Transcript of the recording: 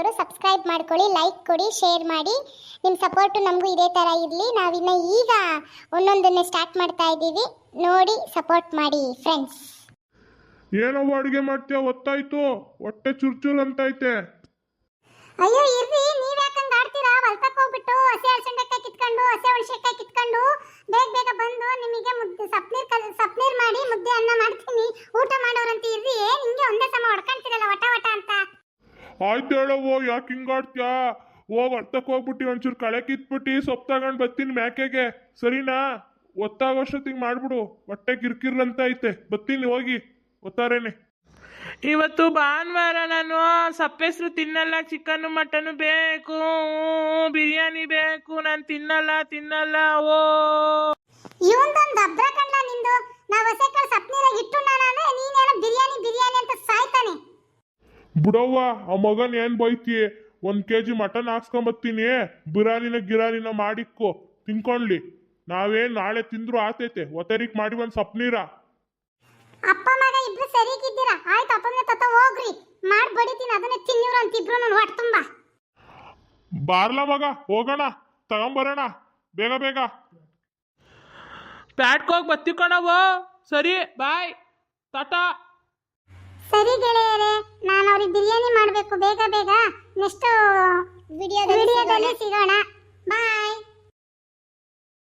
ನೋಡೋರು ಸಬ್ಸ್ಕ್ರೈಬ್ ಮಾಡ್ಕೊಳ್ಳಿ, ಲೈಕ್ ಕೊಡಿ, ಶೇರ್ ಮಾಡಿ. ನಿಮ್ಮ ಸಪೋರ್ಟು ನಮಗೂ ಇದೇ ಥರ ಇರಲಿ. ನಾವಿನ್ನು ಈಗ ಒಂದೊಂದನ್ನೇ ಸ್ಟಾರ್ಟ್ ಮಾಡ್ತಾ ಇದ್ದೀವಿ, ನೋಡಿ ಸಪೋರ್ಟ್ ಮಾಡಿ ಫ್ರೆಂಡ್ಸ್. ಏನೋ ಅಡುಗೆ ಮಾಡ್ತೀಯ? ಒತ್ತಾಯ್ತು, ಹೊಟ್ಟೆ ಚುರ್ಚುರ್ ಅಂತೈತೆ. ಅಯ್ಯೋ ಇರ್ರಿ, ನೀವ್ ಯಾಕಂಗ್ ಆಡ್ತೀರಾ? ಹೊಲ್ತಕ್ಕೆ ಹೋಗ್ಬಿಟ್ಟು ಹಸಿ ಅಳಸಂಡೆಕಾಯಿ ಕಿತ್ಕೊಂಡು, ಹಸಿ ಹುಣಸೆಕಾಯಿ ಕಿತ್ಕೊಂಡು ಬೇಗ ಬೇಗ ಬಂದು ನಿಮಗೆ ಮುದ್ದೆ ಸಪ್ನೀರ್ ಮಾಡಿ ಮುದ್ದೆ ಅನ್ನ ಮಾಡ್ತೀನಿ, ಊಟ ಮಾಡೋರಂತ ಇರ್ರಿ. ನಿಂಗೆ ಒಂದೇ ಸಮ ಹೊಡ್ಕೊಂತೀರಲ್ಲ ವಟ ವಟ ಅಂತ. ಆಯ್ತು ಹೇಳವ್ವ, ಯಾಕೆ ಹಿಂಗಾಡ್ತೀಯಾ? ಹೊಲ್ತಕ್ಕೆ ಹೋಗ್ಬಿಟ್ಟು ಒಂಚೂರು ಕಳೆ ಕಿತ್ಬಿಟ್ಟು ಸೊಪ್ಪು ತಗೊಂಡು ಬರ್ತೀನಿ ಮ್ಯಾಕೆಗೆ, ಸರಿನಾ? ಒತ್ತಾಗೋಷ್ಟೊತ್ತಿಗೆ ಮಾಡ್ಬಿಡು, ಹೊಟ್ಟೆ ಕಿರ್ಕಿರ್ರಂತ ಐತೆ. ಬರ್ತೀನಿ, ಹೋಗಿ ಒತ್ತಾರೇನೆ. ಇವತ್ತು ಭಾನುವಾರ, ನಾನು ಸಪ್ಪೆಸ್ರು ತಿನ್ನಲ್ಲ, ಚಿಕನ್ ಮಟನ್ ಬೇಕು, ಬಿರಿಯಾನಿ ಬೇಕು, ನಾನು ತಿನ್ನಲ್ಲ. ಓ ಇವಂದೊಂದು ದಬ್ರ ಕಣ್ಣ ನಿಂದು. ನಾವು ಹೊಸೆಕಾಳು ಸಪ್ನೀರಾಗಿ ಇಟ್ಟು ನಾನಂದ್ರೆ ನೀನೇನೋ ಬಿರಿಯಾನಿ ಅಂತ ಸಾಯ್ತಾನೆ. ಬಿಡವ್ವ, ಆ ಮಗನ್ ಏನ್ ಬೈತಿ? 1 kg mutton ಹಾಕ್ಸ್ಕೊಂಬತ್ತೀನಿ, ಗಿರಾನಿನ ಮಾಡಿಕ್ಕೋ, ತಿನ್ಕೊಂಡ್ಲಿ. ನಾವೇನ್ ನಾಳೆ ತಿಂದ್ರು ಆತೈತೆ. ಒತ್ತರಿಕ್ ಮಾಡಿ ಒಂದು ಸಪ್ನೀರ. ಅಪ್ಪ ಮಗ ಇಬ್ರು ಸರಿಗಿದ್ದೀರಾ? ಆಯ್ತು, ಅಪ್ಪನ ತತ್ತ ಹೋಗ್ರಿ, ಮಾಡಿ ಬಡಿತೀನಿ, ಅದನ್ನೇ ತಿನ್ನಿವ್ರು ಅಂತ ಇಬ್ರು ಹೊಟ್ಟೆ ತುಂಬ. ಬಾರ್ಲ ಮಗ, ಹೋಗೋಣ, ತಗೊಂಬರೋಣ ಬೇಗ. ಪ್ಯಾಟ್ಕೋಗಿ ಬತ್ತಿಕೊಂಡವು. ಸರಿ, ಬಾಯ್, ಟಾಟಾ. ಸರಿ ಗೆಳೆಯರೇ, ನಾನು ಅವ್ರಿಗೆ ಬಿರಿಯಾನಿ ಮಾಡಬೇಕು ಬೇಗ. ನೆಕ್ಸ್ಟ್ ವಿಡಿಯೋದಲ್ಲಿ ಸಿಗೋಣ. ಬಾಯ್.